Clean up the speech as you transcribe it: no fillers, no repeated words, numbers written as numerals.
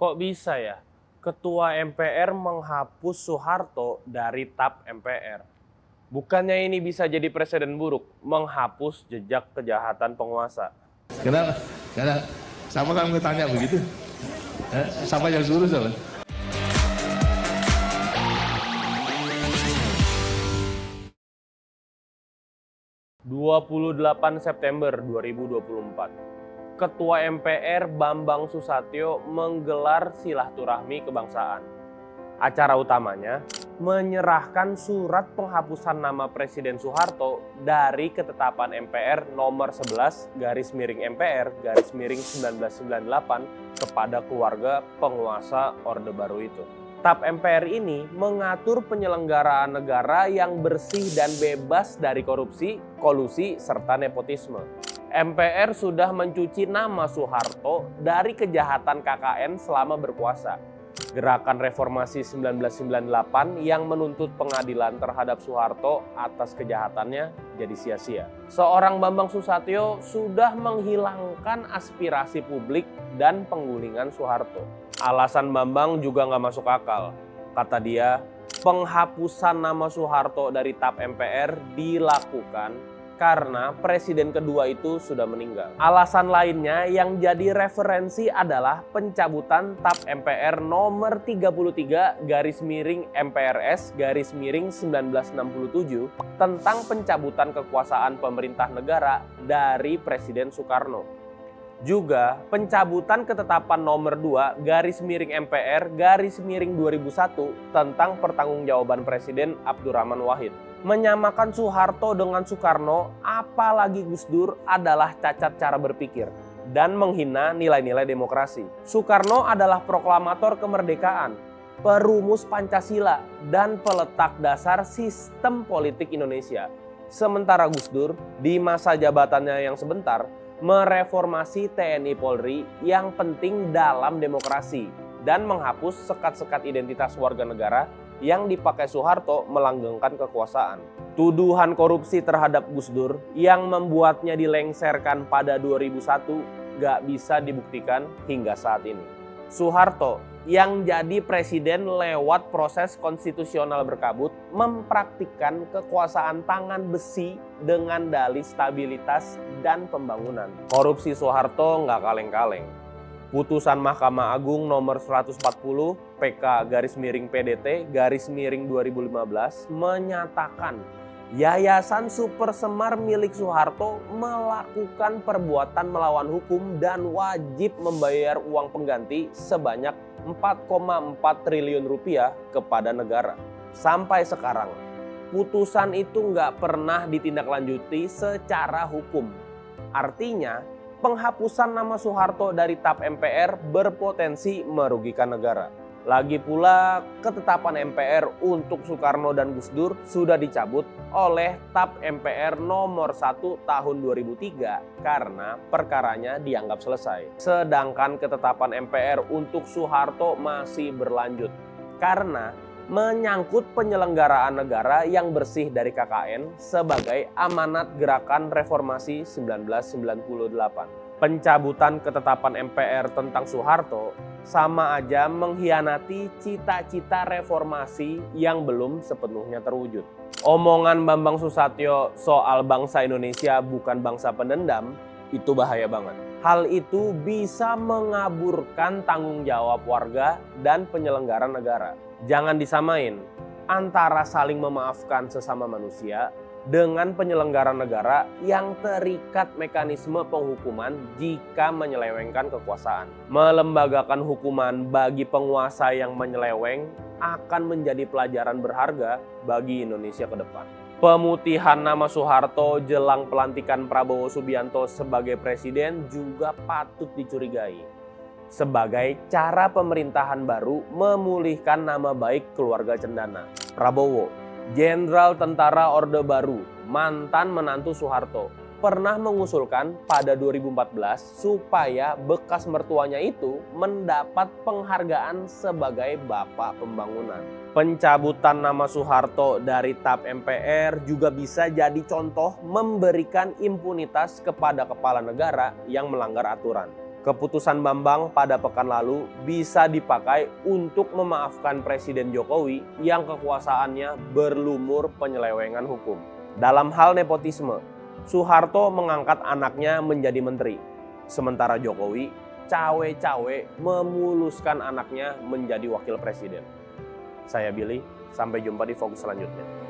Kok bisa ya? Ketua MPR menghapus Soeharto dari TAP MPR. Bukannya ini bisa jadi presiden buruk, menghapus jejak kejahatan penguasa. Kenapa? Karena siapa kamu tanya begitu? Siapa yang suruh siapa? 28 September 2024. Ketua MPR Bambang Susatyo menggelar silaturahmi kebangsaan. Acara utamanya menyerahkan surat penghapusan nama Presiden Soeharto dari ketetapan MPR nomor 11/MPR/1998 kepada keluarga penguasa Orde Baru itu. TAP MPR ini mengatur penyelenggaraan negara yang bersih dan bebas dari korupsi, kolusi, serta nepotisme. MPR sudah mencuci nama Soeharto dari kejahatan KKN selama berkuasa. Gerakan Reformasi 1998 yang menuntut pengadilan terhadap Soeharto atas kejahatannya jadi sia-sia. Seorang Bambang Susatyo sudah menghilangkan aspirasi publik dan penggulingan Soeharto. Alasan Bambang juga nggak masuk akal. Kata dia, penghapusan nama Soeharto dari TAP MPR dilakukan karena presiden kedua itu sudah meninggal. Alasan lainnya yang jadi referensi adalah pencabutan TAP MPR nomor 33/MPRS/1967 tentang pencabutan kekuasaan pemerintah negara dari Presiden Soekarno. Juga pencabutan ketetapan nomor 2/MPR/2001 tentang pertanggungjawaban Presiden Abdurrahman Wahid. Menyamakan Soeharto dengan Soekarno, apalagi Gus Dur, adalah cacat cara berpikir dan menghina nilai-nilai demokrasi. Soekarno adalah proklamator kemerdekaan, perumus Pancasila, dan peletak dasar sistem politik Indonesia. Sementara Gus Dur, di masa jabatannya yang sebentar, mereformasi TNI Polri yang penting dalam demokrasi dan menghapus sekat-sekat identitas warga negara yang dipakai Soeharto melanggengkan kekuasaan. Tuduhan korupsi terhadap Gus Dur yang membuatnya dilengserkan pada 2001 gak bisa dibuktikan hingga saat ini. Soeharto yang jadi presiden lewat proses konstitusional berkabut mempraktikkan kekuasaan tangan besi dengan dalih stabilitas dan pembangunan. Korupsi Soeharto nggak kaleng-kaleng. Putusan Mahkamah Agung nomor 140 PK/PDT/2015 menyatakan Yayasan Super Semar milik Soeharto melakukan perbuatan melawan hukum dan wajib membayar uang pengganti sebanyak 4,4 triliun rupiah kepada negara. Sampai sekarang, putusan itu nggak pernah ditindaklanjuti secara hukum. Artinya, penghapusan nama Soeharto dari TAP MPR berpotensi merugikan negara. Lagi pula, ketetapan MPR untuk Soekarno dan Gus Dur sudah dicabut oleh TAP MPR nomor 1 tahun 2003 karena perkaranya dianggap selesai. Sedangkan ketetapan MPR untuk Soeharto masih berlanjut karena menyangkut penyelenggaraan negara yang bersih dari KKN sebagai amanat Gerakan Reformasi 1998. Pencabutan ketetapan MPR tentang Soeharto sama aja mengkhianati cita-cita reformasi yang belum sepenuhnya terwujud. Omongan Bambang Susatyo soal bangsa Indonesia bukan bangsa pendendam itu bahaya banget. Hal itu bisa mengaburkan tanggung jawab warga dan penyelenggara negara. Jangan disamain antara saling memaafkan sesama manusia dengan penyelenggara negara yang terikat mekanisme penghukuman jika menyelewengkan kekuasaan. Melembagakan hukuman bagi penguasa yang menyeleweng akan menjadi pelajaran berharga bagi Indonesia ke depan. Pemutihan nama Soeharto jelang pelantikan Prabowo Subianto sebagai presiden juga patut dicurigai. Sebagai cara pemerintahan baru memulihkan nama baik keluarga Cendana. Prabowo, Jenderal Tentara Orde Baru, mantan menantu Soeharto, pernah mengusulkan pada 2014 supaya bekas mertuanya itu mendapat penghargaan sebagai Bapak Pembangunan. Pencabutan nama Soeharto dari TAP MPR juga bisa jadi contoh memberikan impunitas kepada kepala negara yang melanggar aturan. Keputusan Bambang pada pekan lalu bisa dipakai untuk memaafkan Presiden Jokowi yang kekuasaannya berlumur penyelewengan hukum. Dalam hal nepotisme, Soeharto mengangkat anaknya menjadi menteri, sementara Jokowi cawe-cawe memuluskan anaknya menjadi wakil presiden. Saya Billy, sampai jumpa di Fokus selanjutnya.